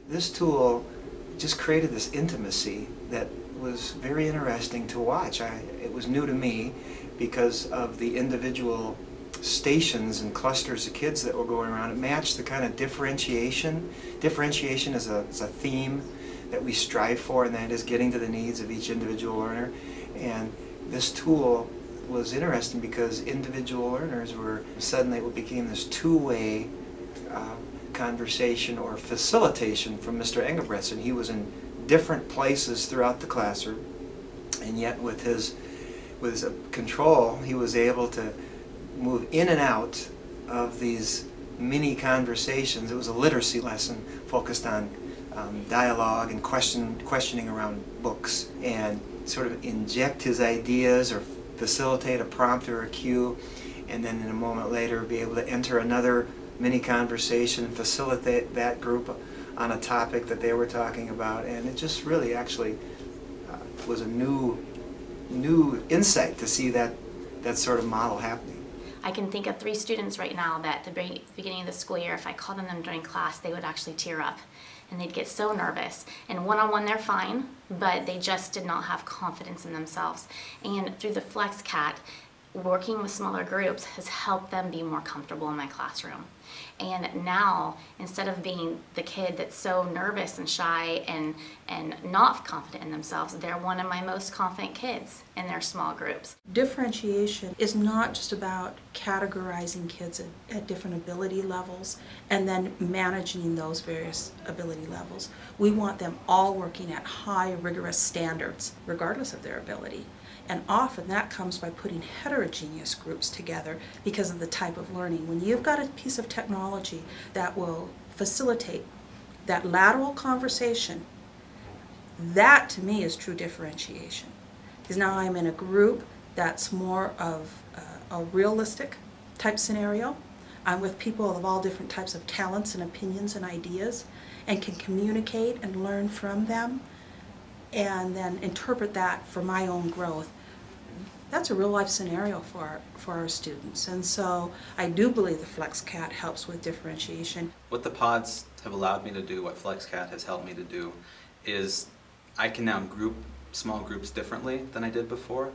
this tool just created this intimacy that was very interesting to watch. It was new to me because of the individual stations and clusters of kids that were going around. It matched the kind of differentiation. Differentiation is a theme that we strive for, and that is getting to the needs of each individual learner. And this tool was interesting because individual learners were suddenly, it became this two-way conversation or facilitation from Mr. Engelbretson. He was in different places throughout the classroom, and yet with his control, he was able to move in and out of these mini conversations. It was a literacy lesson focused on dialogue and questioning around books, and sort of inject his ideas or facilitate a prompt or a cue, and then in a moment later be able to enter another mini conversation and facilitate that group on a topic that they were talking about. And it just really actually was a new insight to see that sort of model happening. I can think of 3 students right now that at the beginning of the school year, if I called on them during class, they would actually tear up and they'd get so nervous. And one-on-one they're fine, but they just did not have confidence in themselves. And through the FLEXCAT, working with smaller groups has helped them be more comfortable in my classroom. And now, instead of being the kid that's so nervous and shy and not confident in themselves, they're one of my most confident kids in their small groups. Differentiation is not just about categorizing kids at different ability levels and then managing those various ability levels. We want them all working at high, rigorous standards, regardless of their ability. And often that comes by putting heterogeneous groups together because of the type of learning. When you've got a piece of technology that will facilitate that lateral conversation, that to me is true differentiation. Because now I'm in a group that's more of a realistic type scenario. I'm with people of all different types of talents and opinions and ideas, and can communicate and learn from them and then interpret that for my own growth. That's a real life scenario for our students, and so I do believe the FLEXCAT helps with differentiation. What the pods have allowed me to do, what FLEXCAT has helped me to do, is I can now group small groups differently than I did before.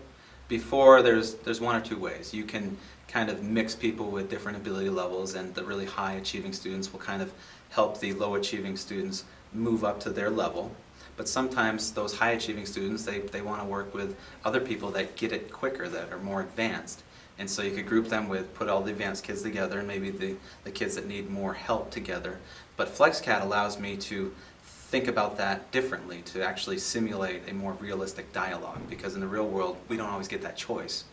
Before, there's 1 or 2 ways. You can kind of mix people with different ability levels, and the really high achieving students will kind of help the low achieving students move up to their level. But sometimes those high achieving students, they want to work with other people that get it quicker, that are more advanced. And so you could group them with, put all the advanced kids together and maybe the kids that need more help together. But FLEXCAT allows me to think about that differently, to actually simulate a more realistic dialogue, because in the real world we don't always get that choice.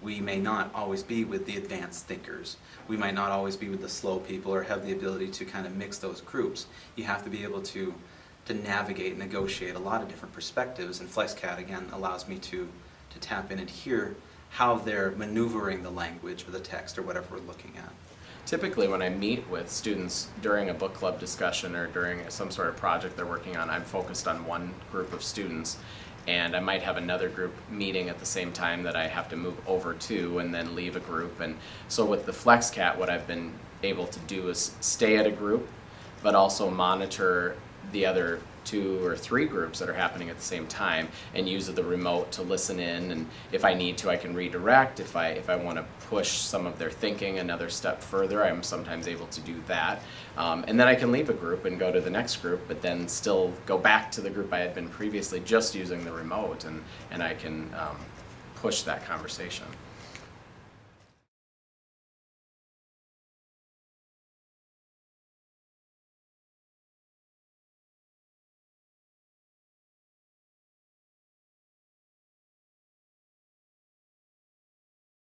We may not always be with the advanced thinkers. We might not always be with the slow people or have the ability to kind of mix those groups. You have to be able to navigate and negotiate a lot of different perspectives, and FLEXCAT again allows me to tap in and hear how they're maneuvering the language or the text or whatever we're looking at. Typically when I meet with students during a book club discussion or during some sort of project they're working on, I'm focused on one group of students, and I might have another group meeting at the same time that I have to move over to and then leave a group. And so with the FLEXCAT, what I've been able to do is stay at a group but also monitor the other 2 or 3 groups that are happening at the same time, and use the remote to listen in, and if I need to I can redirect. If I want to push some of their thinking another step further, I'm sometimes able to do that, and then I can leave a group and go to the next group, but then still go back to the group I had been previously just using the remote, and I can push that conversation.